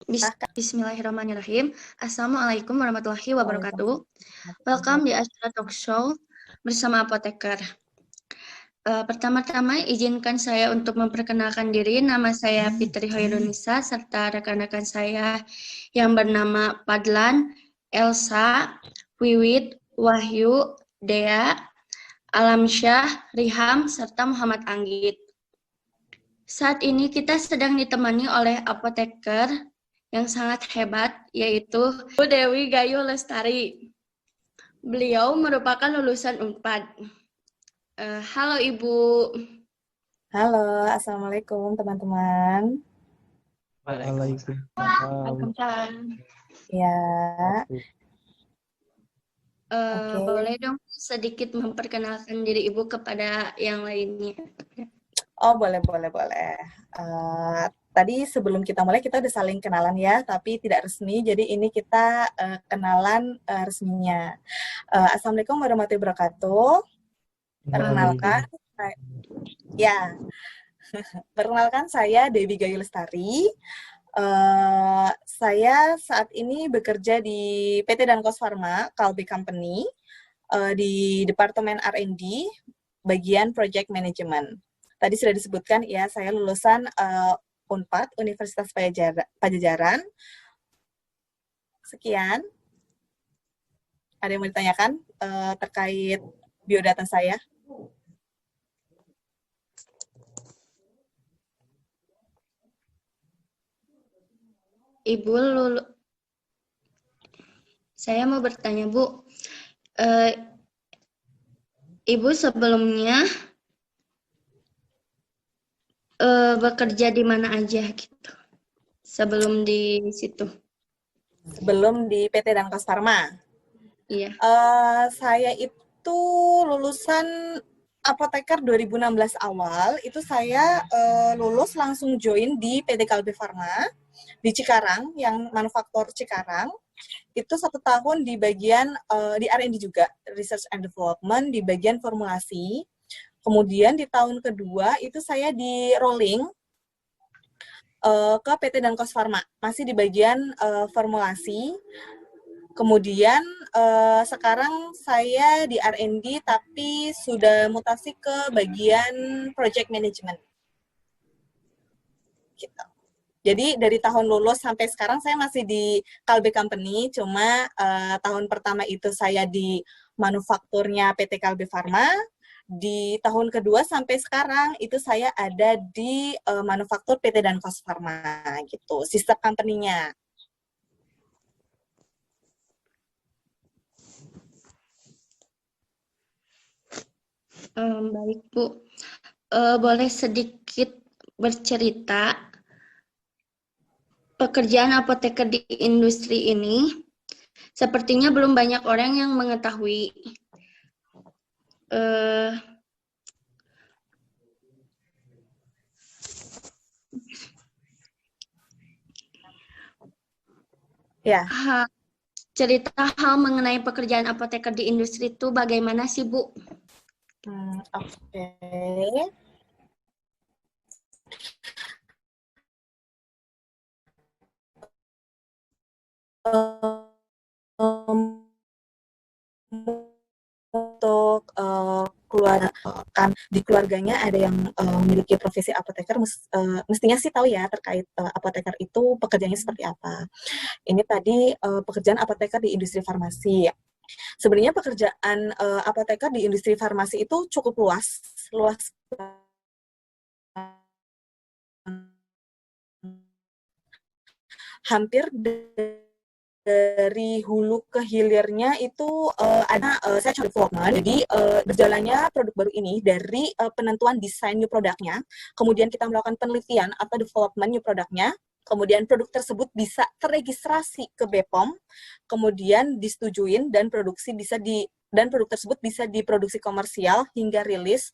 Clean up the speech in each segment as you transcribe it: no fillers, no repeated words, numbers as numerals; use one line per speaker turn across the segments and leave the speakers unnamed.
Kak.
Bismillahirrahmanirrahim. Assalamualaikum warahmatullahi wabarakatuh. Welcome di
Waalaikumsalam.
Astra Talk Show bersama Apoteker. Pertama-tama izinkan saya untuk memperkenalkan diri. Nama saya Fitri Hoirunisa serta rekan-rekan saya yang bernama Padlan, Elsa, Wiwit, Wahyu, Dea, Alamsyah, Riham, serta Muhammad Anggit. Saat ini kita sedang ditemani oleh apoteker yang sangat hebat, yaitu Bu Dewi Gayu Lestari. Beliau merupakan lulusan Unpad. Halo Ibu.
Halo, Assalamualaikum teman-teman.
Waalaikumsalam.
Ya, oke.
Boleh dong sedikit memperkenalkan diri Ibu kepada yang lainnya.
Oh, boleh. Tadi sebelum kita mulai, kita udah saling kenalan ya, tapi tidak resmi. Jadi ini kita kenalan resminya. Assalamualaikum warahmatullahi wabarakatuh. Perkenalkan saya Dewi Gayu Lestari. Saya saat ini bekerja di PT Dankos Pharma, Kalbe Company, di Departemen R&D, bagian Project Management. Tadi sudah disebutkan ya, saya lulusan Unpad, Universitas Pajajaran. Sekian. Ada yang mau ditanyakan terkait biodata saya?
Ibu saya mau bertanya Bu, Ibu sebelumnya bekerja di mana aja gitu? Sebelum di situ?
Sebelum di PT Dankos Pharma?
Iya.
Saya itu lulusan apoteker 2016 awal, itu saya lulus langsung join di PT Kalbe Pharma di Cikarang, yang manufaktur Cikarang. Itu 1 tahun di bagian di R&D juga, Research and Development, di bagian formulasi. Kemudian di tahun kedua itu saya di rolling ke PT Dankos Pharma, masih di bagian formulasi. Kemudian sekarang saya di R&D tapi sudah mutasi ke bagian project management. Gitu. Jadi dari tahun lulus sampai sekarang saya masih di Kalbe Company, cuma tahun pertama itu saya di manufakturnya PT Kalbe Pharma. Di tahun kedua sampai sekarang itu saya ada di manufaktur PT Dankos Pharma gitu, sister company-nya.
Baik Bu, boleh sedikit bercerita pekerjaan apoteker di industri ini? Sepertinya belum banyak orang yang mengetahui.
Ya.
Cerita hal mengenai pekerjaan apoteker di industri itu bagaimana sih Bu?
Oke. Untuk keluarga, kan di keluarganya ada yang memiliki profesi apoteker, mestinya sih tahu ya terkait apoteker itu pekerjaannya seperti apa. Ini tadi pekerjaan apoteker di industri farmasi. Sebenarnya pekerjaan apoteker di industri farmasi itu cukup luas hampir dari hulu ke hilirnya itu ada research development. Jadi berjalannya produk baru ini dari penentuan desain new produknya, kemudian kita melakukan penelitian atau development new produknya, kemudian produk tersebut bisa terregistrasi ke BPOM, kemudian disetujuin dan produk tersebut bisa diproduksi komersial hingga rilis.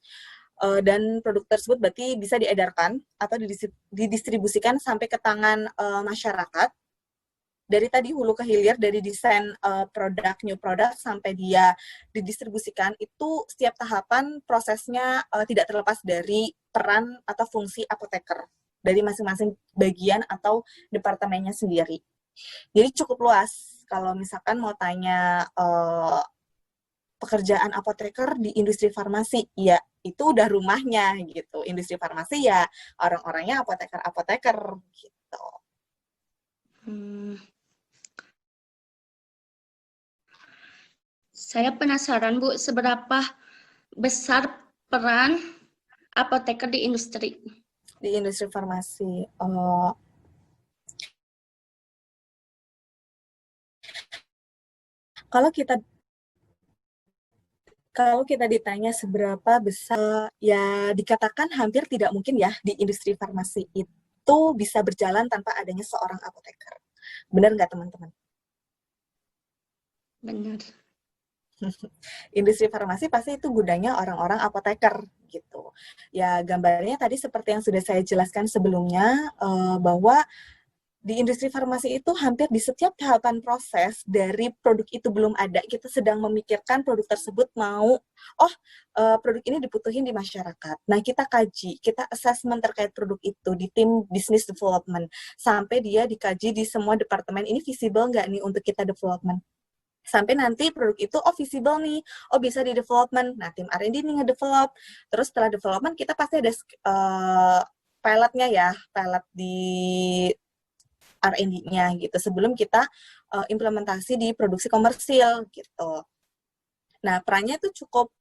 Dan produk tersebut berarti bisa diedarkan atau didistribusikan sampai ke tangan masyarakat. Dari tadi hulu ke hilir, dari desain produk, new product, sampai dia didistribusikan, itu setiap tahapan prosesnya tidak terlepas dari peran atau fungsi apoteker. dari masing-masing bagian atau departemennya sendiri. Jadi cukup luas kalau misalkan mau tanya pekerjaan apoteker di industri farmasi, ya itu udah rumahnya gitu. Industri farmasi ya orang-orangnya apoteker-apoteker gitu.
Saya penasaran Bu, seberapa besar peran apoteker di industri?
Di industri farmasi, kalau kita ditanya seberapa besar, ya dikatakan hampir tidak mungkin ya di industri farmasi itu bisa berjalan tanpa adanya seorang apoteker. Benar nggak teman-teman?
Benar.
Industri farmasi pasti itu gudangnya orang-orang apoteker gitu. Ya gambarnya tadi seperti yang sudah saya jelaskan sebelumnya, bahwa di industri farmasi itu hampir di setiap tahapan proses dari produk itu belum ada, kita sedang memikirkan produk tersebut produk ini dibutuhin di masyarakat. Nah, kita kaji, kita assessment terkait produk itu di tim business development, sampai dia dikaji di semua departemen, ini visible nggak nih untuk kita development. Sampai nanti produk itu, visible nih, bisa di development. Nah, tim R&D nih nge-develop. Terus setelah development, kita pasti ada pilotnya ya, pilot di R&D-nya gitu sebelum kita implementasi di produksi komersil gitu. Nah, perannya itu cukup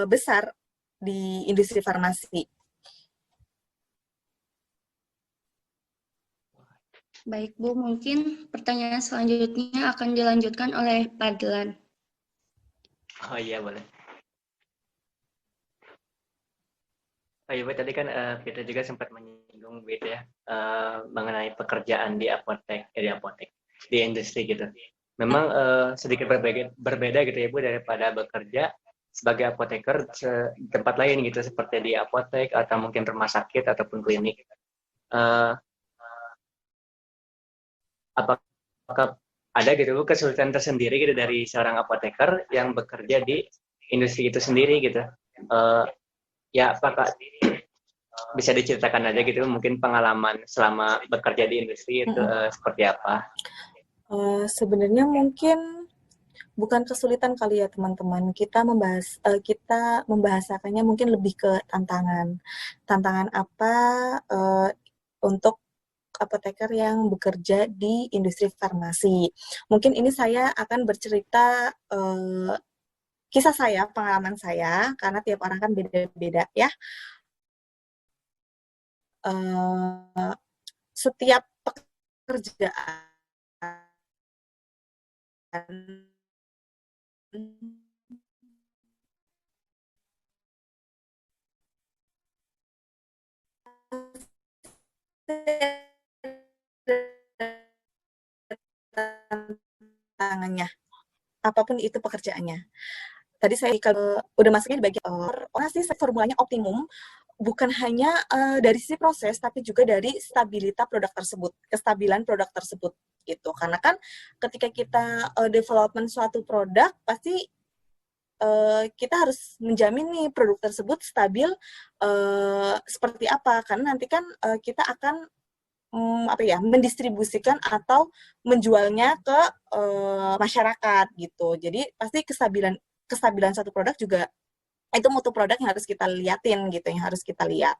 besar di industri farmasi.
Baik Bu, mungkin pertanyaan selanjutnya akan dilanjutkan oleh Padlan.
Oh iya, boleh. Oh iya, Bu, tadi kan kita juga sempat menyinggung gitu ya, mengenai pekerjaan di di industri gitu. Memang sedikit berbeda gitu ya Bu, daripada bekerja sebagai apoteker di tempat lain gitu, seperti di apotek atau mungkin rumah sakit ataupun klinik. Apakah ada gitu Bu kesulitan tersendiri gitu dari seorang apoteker yang bekerja di industri itu sendiri gitu? Ya apakah bisa diceritakan aja gitu mungkin pengalaman selama bekerja di industri itu seperti apa?
Sebenarnya mungkin bukan kesulitan kali ya teman-teman. Kita membahasakannya mungkin lebih ke tantangan. Tantangan apa untuk apoteker yang bekerja di industri farmasi. Mungkin ini saya akan bercerita kisah saya, pengalaman saya, karena tiap orang kan beda-beda ya. Setiap pekerjaan tantangannya, apapun itu pekerjaannya. Tadi saya kalau udah masuknya di bagian orang sih formulanya optimum, bukan hanya dari sisi proses, tapi juga dari stabilitas produk tersebut, kestabilan produk tersebut gitu. Karena kan ketika kita development suatu produk, pasti kita harus menjamin nih produk tersebut stabil seperti apa. Karena nanti kan kita akan mendistribusikan atau menjualnya ke masyarakat gitu. Jadi pasti kestabilan satu produk juga itu mutu produk yang harus kita liatin gitu, yang harus kita lihat.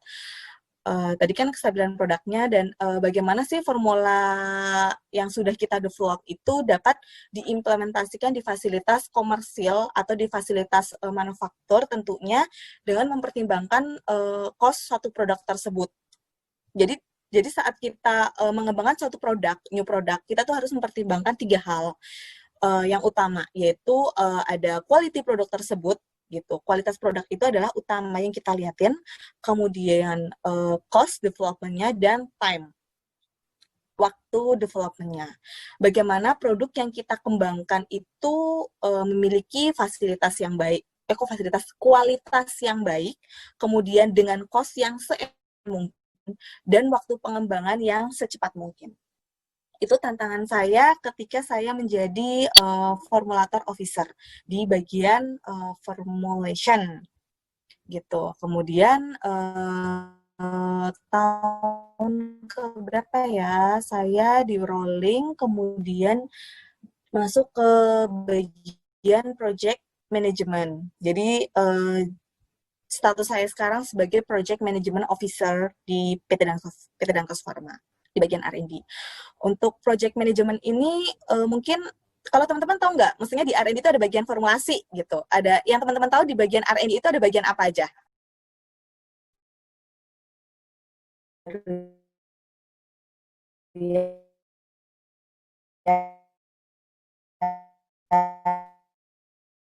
Tadi kan kestabilan produknya dan bagaimana sih formula yang sudah kita develop itu dapat diimplementasikan di fasilitas komersil atau di fasilitas manufaktur tentunya dengan mempertimbangkan cost suatu produk tersebut. Jadi saat kita mengembangkan suatu produk, new product, kita tuh harus mempertimbangkan 3 hal yang utama, yaitu ada quality produk tersebut, gitu. Kualitas produk itu adalah utama yang kita liatin, kemudian cost development-nya dan time, waktu development-nya. Bagaimana produk yang kita kembangkan itu memiliki fasilitas yang baik, kualitas yang baik, kemudian dengan cost yang mungkin dan waktu pengembangan yang secepat mungkin. Itu tantangan saya ketika saya menjadi formulator officer di bagian formulation gitu. Kemudian tahun ke berapa ya, saya di rolling, kemudian masuk ke bagian project management. Jadi status saya sekarang sebagai project management officer di PT Danfoss Pharma di bagian R&D. Untuk project management ini mungkin kalau teman-teman tahu nggak, maksudnya di R&D itu ada bagian formulasi gitu. Ada yang teman-teman tahu di bagian R&D itu ada bagian apa aja?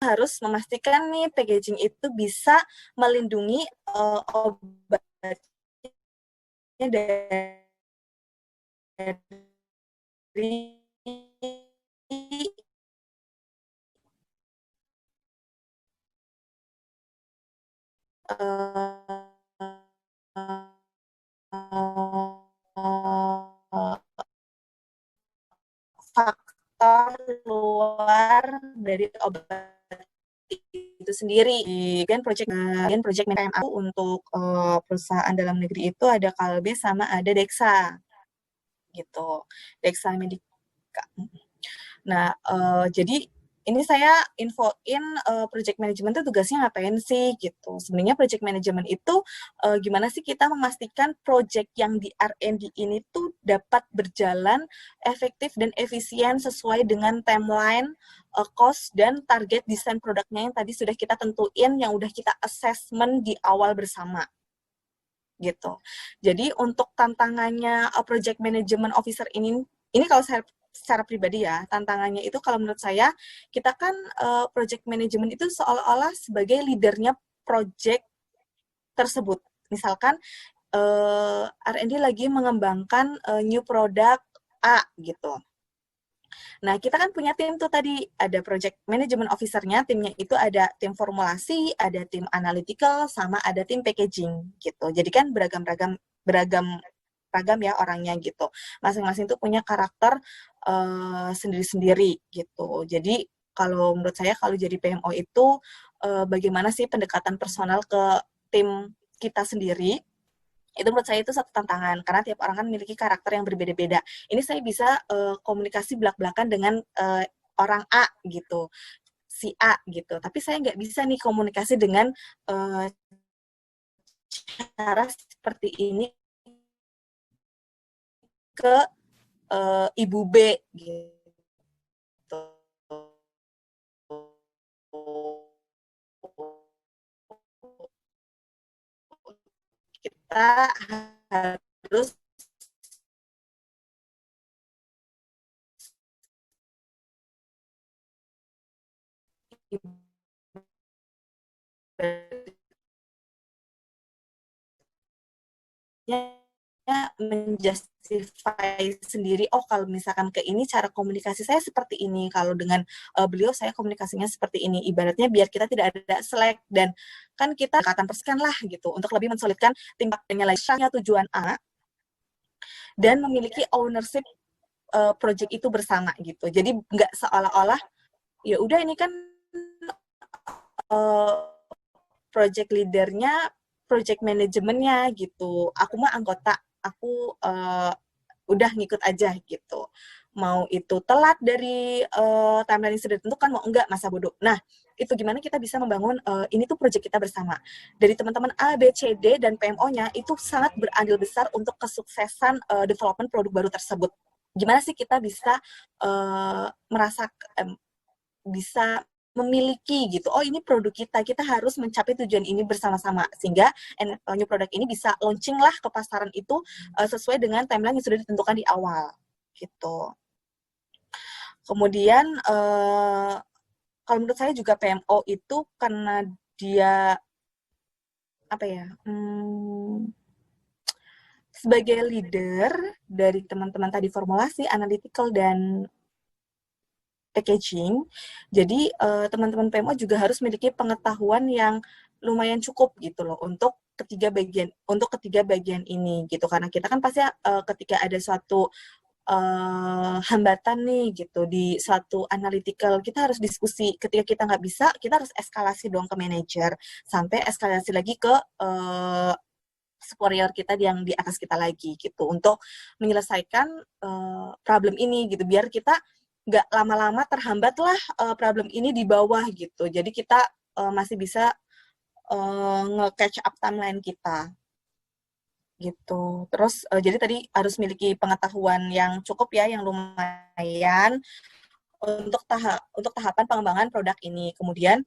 Harus memastikan nih packaging itu bisa melindungi obatnya dari faktor luar dari obat itu sendiri. Bagian project management untuk perusahaan dalam negeri itu ada Kalbe sama ada Dexa gitu. Dexa Medica. Nah, jadi ini saya infoin project management itu tugasnya ngapain sih gitu. Sebenarnya project management itu gimana sih kita memastikan project yang di R&D ini tuh dapat berjalan efektif dan efisien sesuai dengan timeline, cost, dan target desain produknya yang tadi sudah kita tentuin, yang udah kita assessment di awal bersama gitu. Jadi untuk tantangannya project management officer ini kalau saya secara pribadi ya, tantangannya itu kalau menurut saya, kita kan project management itu seolah-olah sebagai leadernya project tersebut. Misalkan R&D lagi mengembangkan new product A gitu. Nah, kita kan punya tim tuh tadi, ada project management officer-nya, timnya itu ada tim formulasi, ada tim analytical, sama ada tim packaging gitu. Jadi kan beragam ya orangnya gitu. Masing-masing tuh punya karakter sendiri-sendiri gitu. Jadi kalau menurut saya kalau jadi PMO itu bagaimana sih pendekatan personal ke tim kita sendiri, itu menurut saya itu satu tantangan karena tiap orang kan memiliki karakter yang berbeda-beda. Ini saya bisa komunikasi belak-belakan dengan orang A gitu, si A gitu. Tapi saya nggak bisa nih komunikasi dengan cara seperti ini ke Ibu B gitu. Kita harus menjustify sendiri, oh kalau misalkan ke ini cara komunikasi saya seperti ini, kalau dengan beliau saya komunikasinya seperti ini, ibaratnya biar kita tidak ada slack dan kan kita akan persikan lah gitu untuk lebih mensolidkan tindakannya lagi tujuan A dan memiliki ownership project itu bersama gitu. Jadi nggak seolah-olah ya udah ini kan project leadernya, project manajemennya gitu. Aku mah anggota, aku udah ngikut aja gitu. Mau itu telat dari timeline yang sudah ditentukan, mau enggak, masa bodoh. Nah, itu gimana kita bisa membangun ini tuh project kita bersama. Dari teman-teman A, B, C, D, dan PMO-nya itu sangat berandil besar untuk kesuksesan development produk baru tersebut. Gimana sih kita bisa bisa memiliki gitu, oh ini produk kita harus mencapai tujuan ini bersama-sama, sehingga new product ini bisa launching lah ke pasaran itu sesuai dengan timeline yang sudah ditentukan di awal gitu. Kemudian kalau menurut saya juga PMO itu karena dia apa ya, sebagai leader dari teman-teman tadi formulasi, analytical, dan packaging. Jadi teman-teman PMO juga harus memiliki pengetahuan yang lumayan cukup gitu loh untuk ketiga bagian ini gitu, karena kita kan pasti ketika ada suatu hambatan nih gitu di suatu analytical, kita harus diskusi. Ketika kita nggak bisa, kita harus eskalasi dong ke manajer sampai eskalasi lagi ke superior kita yang di atas kita lagi gitu untuk menyelesaikan problem ini gitu, biar kita nggak lama-lama terhambatlah problem ini di bawah gitu. Jadi kita masih bisa nge-catch up timeline kita gitu. Terus jadi tadi harus miliki pengetahuan yang cukup ya, yang lumayan untuk tahapan pengembangan produk ini. Kemudian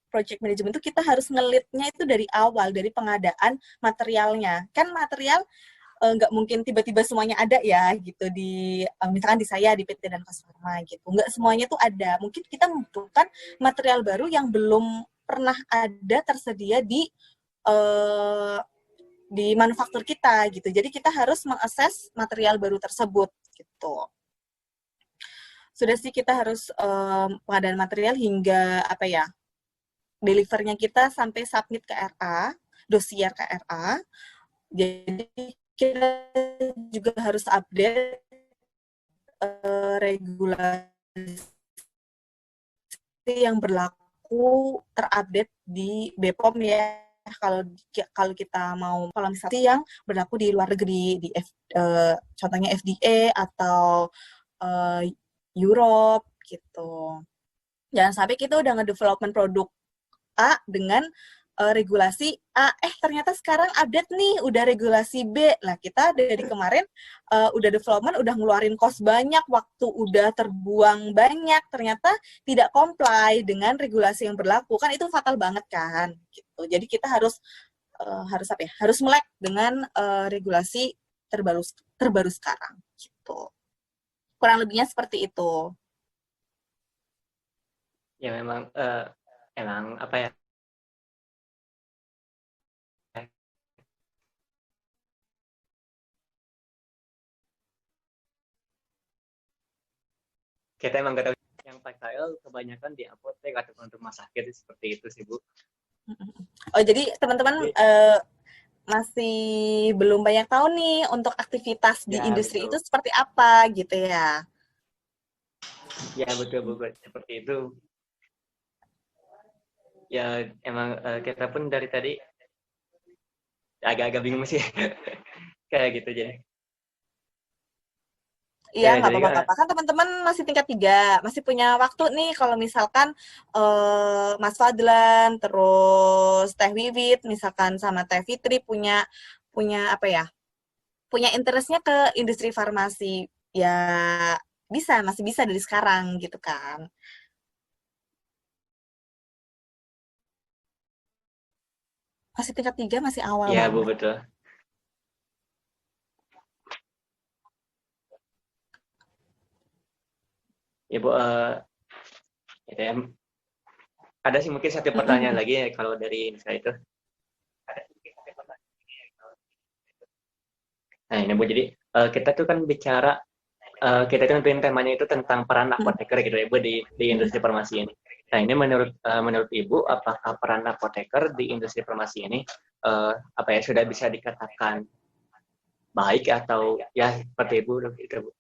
project management itu kita harus ngelit-nya itu dari awal, dari pengadaan materialnya. Kan material nggak mungkin tiba-tiba semuanya ada ya gitu di misalkan di saya di PT dan Pharma gitu. Nggak semuanya tuh ada. Mungkin kita membutuhkan material baru yang belum pernah ada tersedia di manufaktur kita gitu. Jadi kita harus mengakses material baru tersebut gitu. Sudah sih kita harus pengadaan material hingga apa ya? Delivernya kita sampai submit ke RA, dosier ke RA. Jadi kita juga harus update regulasi yang berlaku terupdate di BPOM ya. Kalau kita mau, kalau misalnya yang berlaku di luar negeri, contohnya FDA atau Europe gitu. Jangan sampai kita udah nge-development produk A dengan regulasi A, ternyata sekarang update nih, udah regulasi B. Lah kita dari kemarin udah development, udah ngeluarin cost banyak, waktu udah terbuang banyak, ternyata tidak comply dengan regulasi yang berlaku. Kan itu fatal banget kan. Gitu. Jadi kita harus apa ya? Harus melek dengan regulasi terbaru sekarang. Gitu. Kurang lebihnya seperti itu.
Ya memang emang apa ya? Kita emang nggak tahu yang tactile kebanyakan di apotek ataupun rumah sakit seperti itu sih Bu.
Oh jadi teman-teman masih belum banyak tahu nih untuk aktivitas di
Ya,
industri
betul.
itu seperti apa gitu ya.
Ya betul Bu, seperti itu. Ya emang kita pun dari tadi agak-agak bingung sih kayak gitu jadi.
Iya,
Ya,
nggak
jadi
apa-apa. Kan teman-teman masih tingkat 3, masih punya waktu nih kalau misalkan Mas Fadlan, terus Teh Wiwit, misalkan sama Teh Fitri punya apa ya? Punya interestnya ke industri farmasi. Ya masih bisa dari sekarang gitu kan. Masih tingkat 3, masih awal
ya Bu
banget.
betul. Ya Bu, gitu ya. Ada sih mungkin satu pertanyaan lagi ya kalau dari saya itu. Nah ini Bu, jadi kita tuh kan bicara, kita tuh nentuin temanya itu tentang peran apoteker gitu ya Bu di industri farmasi ini. Nah ini menurut Ibu, apakah peran apoteker di industri farmasi ini apa ya sudah bisa dikatakan baik atau ya seperti Ibu itu Bu?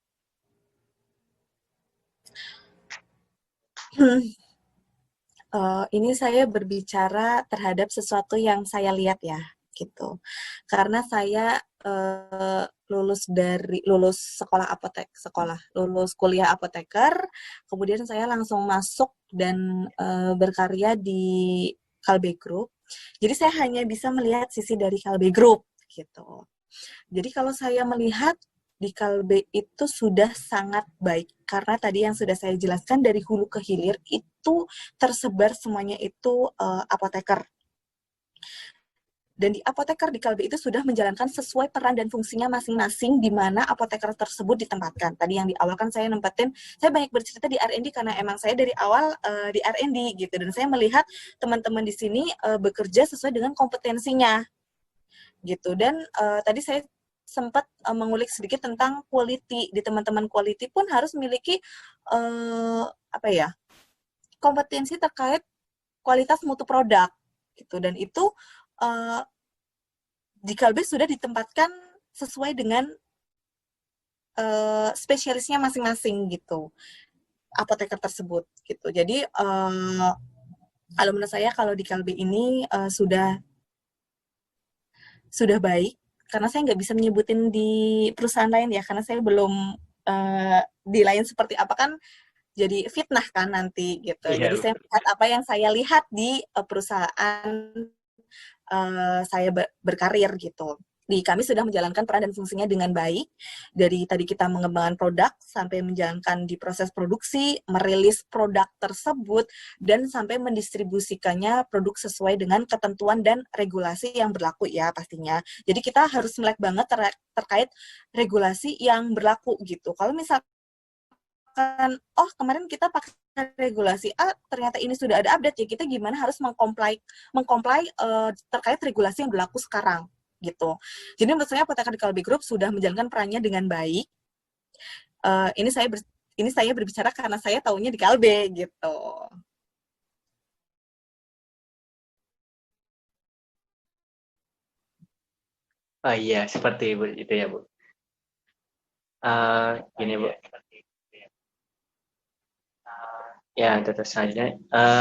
Ini saya berbicara terhadap sesuatu yang saya lihat ya, gitu. Karena saya lulus lulus kuliah apoteker, kemudian saya langsung masuk dan berkarya di Kalbe Group. Jadi saya hanya bisa melihat sisi dari Kalbe Group, gitu. Jadi kalau saya melihat di Kalbe itu sudah sangat baik karena tadi yang sudah saya jelaskan dari hulu ke hilir itu tersebar semuanya itu apoteker. Dan di apoteker di Kalbe itu sudah menjalankan sesuai peran dan fungsinya masing-masing di mana apoteker tersebut ditempatkan. Tadi yang di awal kan saya nempatin, saya banyak bercerita di R&D karena emang saya dari awal di R&D gitu dan saya melihat teman-teman di sini bekerja sesuai dengan kompetensinya gitu. Dan tadi saya sempat mengulik sedikit tentang quality. Di teman-teman quality pun harus memiliki apa ya? Kompetensi terkait kualitas mutu produk gitu. Dan itu di Kalbe sudah ditempatkan sesuai dengan spesialisnya masing-masing gitu. Apoteker tersebut gitu. Jadi kalau menurut saya kalau di Kalbe ini sudah baik, karena saya nggak bisa menyebutin di perusahaan lain ya, karena saya belum di lain seperti apa kan jadi fitnah kan nanti gitu.
Iya,
Jadi saya melihat apa yang saya lihat di perusahaan saya berkarir gitu. Kami sudah menjalankan peran dan fungsinya dengan baik. Dari tadi kita mengembangkan produk sampai menjalankan di proses produksi, merilis produk tersebut, dan sampai mendistribusikannya produk sesuai dengan ketentuan dan regulasi yang berlaku ya pastinya. Jadi kita harus melek banget terkait regulasi yang berlaku gitu. Kalau misalkan oh kemarin kita pakai regulasi A, ternyata ini sudah ada update ya, kita gimana harus mengcomply terkait regulasi yang berlaku sekarang gitu. Jadi menurut saya Apoteker di Kalbe Group sudah menjalankan perannya dengan baik. Ini saya berbicara karena saya taunya di Kalbe gitu.
oh iya seperti itu ya Bu. Gini Bu, ya terus selanjutnya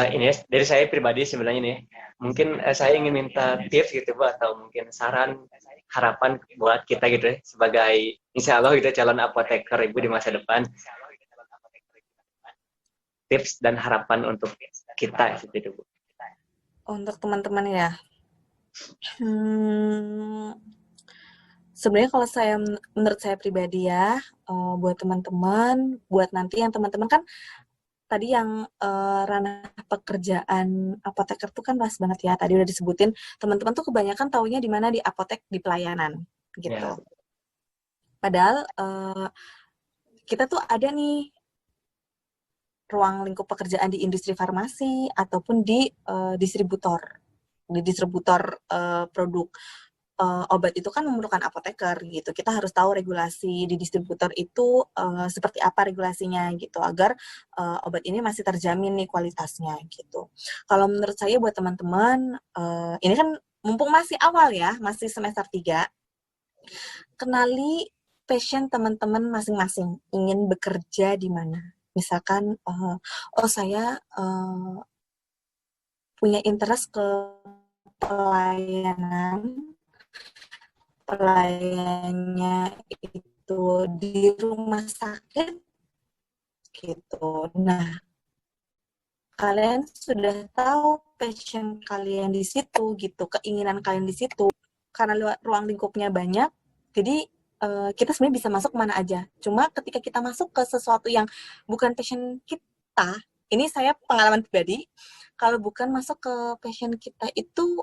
ini dari saya pribadi sebenarnya nih, mungkin saya ingin minta tips gitu Bu, atau mungkin saran harapan buat kita gitu ya, sebagai insya Allah gitu calon apoteker Ibu di masa depan, tips dan harapan untuk kita gitu Bu.
Untuk teman-teman ya, sebenarnya kalau menurut saya pribadi ya, buat teman-teman, buat nanti yang teman-teman kan tadi yang ranah pekerjaan apoteker tuh kan luas banget ya. Tadi udah disebutin, teman-teman tuh kebanyakan taunya di mana, di apotek, di pelayanan gitu.
Ya.
Padahal kita tuh ada nih ruang lingkup pekerjaan di industri farmasi ataupun di distributor produk obat itu kan memerlukan apoteker gitu. Kita harus tahu regulasi di distributor itu seperti apa regulasinya gitu agar obat ini masih terjamin nih kualitasnya gitu. Kalau menurut saya buat teman-teman ini kan mumpung masih awal ya, masih semester 3, kenali passion teman-teman masing-masing, ingin bekerja di mana. Misalkan oh saya punya interest ke pelayannya itu di rumah sakit gitu. Nah, kalian sudah tahu passion kalian di situ gitu, keinginan kalian di situ. Karena ruang lingkupnya banyak, jadi kita sebenarnya bisa masuk kemana aja. Cuma ketika kita masuk ke sesuatu yang bukan passion kita, ini saya pengalaman pribadi, kalau bukan masuk ke passion kita itu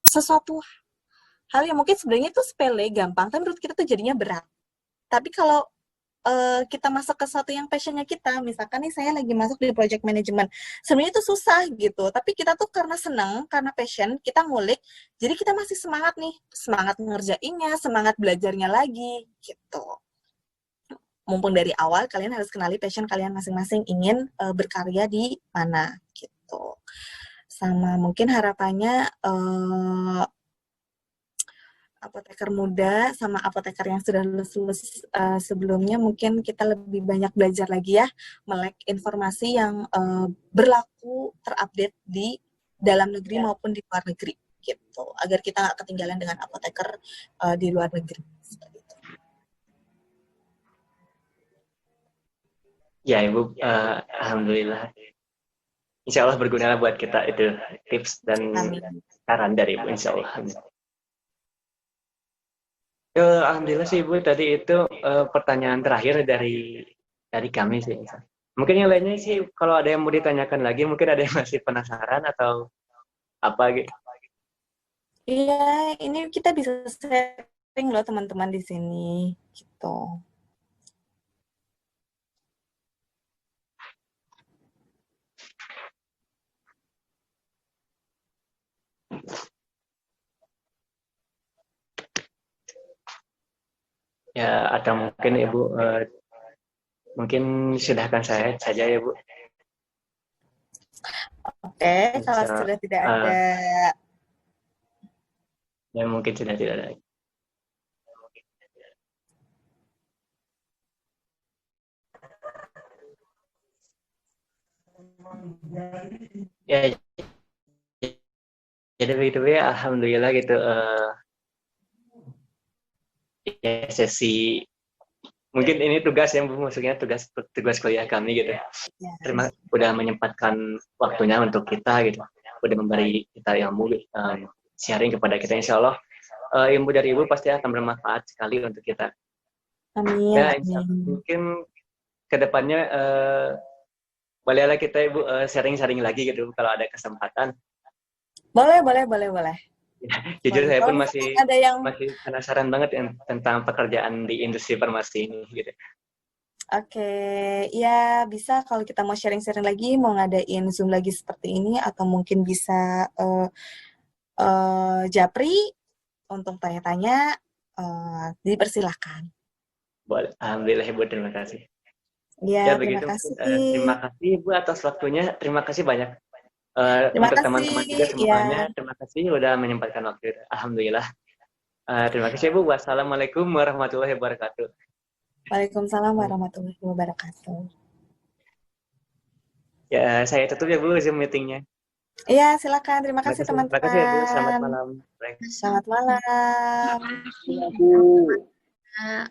sesuatu hal yang mungkin sebenarnya itu sepele, gampang, tapi menurut kita tuh jadinya berat. Tapi kalau kita masuk ke sesuatu yang passionnya kita, misalkan nih saya lagi masuk di project management, sebenarnya itu susah gitu, tapi kita tuh karena senang, karena passion, kita ngulik, jadi kita masih semangat nih, semangat ngerjainnya, semangat belajarnya lagi, gitu. Mumpung dari awal, kalian harus kenali passion kalian masing-masing, ingin berkarya di mana, gitu. Sama mungkin harapannya, apoteker muda sama apoteker yang sudah lulus sebelumnya mungkin kita lebih banyak belajar lagi ya, melek informasi yang berlaku terupdate di dalam negeri maupun di luar negeri gitu, agar kita nggak ketinggalan dengan apoteker di luar negeri.
Ya Ibu, alhamdulillah. Insya Allah berguna buat kita itu tips dan
Amin.
saran dari Ibu, insya Allah. Alhamdulillah sih Ibu, tadi itu pertanyaan terakhir dari kami sih. Mungkin yang lainnya sih kalau ada yang mau ditanyakan lagi, mungkin ada yang masih penasaran atau apa gitu.
Iya, ini kita bisa sharing loh teman-teman di sini gitu.
Ya, atau mungkin Ibu, mungkin sudahkan saya saja ya Bu.
Oke, kalau
Bisa,
sudah tidak ada
ya mungkin sudah tidak ada. Ya, jadi Ya, by the way, alhamdulillah gitu. Ya, sesi mungkin ini tugas yang maksudnya tugas kuliah kami gitu.
Ya.
Udah menyempatkan waktunya untuk kita gitu. Udah memberi kita ilmu, sharing kepada kita. Insya Allah ilmu dari Ibu pasti akan bermanfaat sekali untuk kita.
Amin,
Ya,
amin.
mungkin kedepannya bolehlah kita Ibu sharing-sharing lagi gitu kalau ada kesempatan.
Boleh.
Jujur
Boleh.
saya
Kalau
pun
misalkan ada yang
masih penasaran banget tentang pekerjaan di industri farmasi ini gitu.
Oke, ya bisa kalau kita mau sharing-sharing lagi, mau ngadain Zoom lagi seperti ini, atau mungkin bisa japri untuk tanya-tanya, dipersilahkan.
Boleh. Alhamdulillah Ibu, terima kasih.
Ya,
Ya
terima
begitu.
kasih.
Terima kasih Ibu atas waktunya. Terima kasih banyak.
Terima
Untuk
kasih.
teman-teman juga
Ya,
semuanya, terima kasih udah menyempatkan waktu. Alhamdulillah. Terima kasih Ibu. Wassalamualaikum warahmatullahi wabarakatuh.
Waalaikumsalam warahmatullahi wabarakatuh.
Ya, saya tutup ya Bu Zoom meetingnya.
Iya, silakan. Terima kasih
Terima kasih ya Bu. Selamat
teman-teman.
malam. Baik.
Selamat malam.
Nah,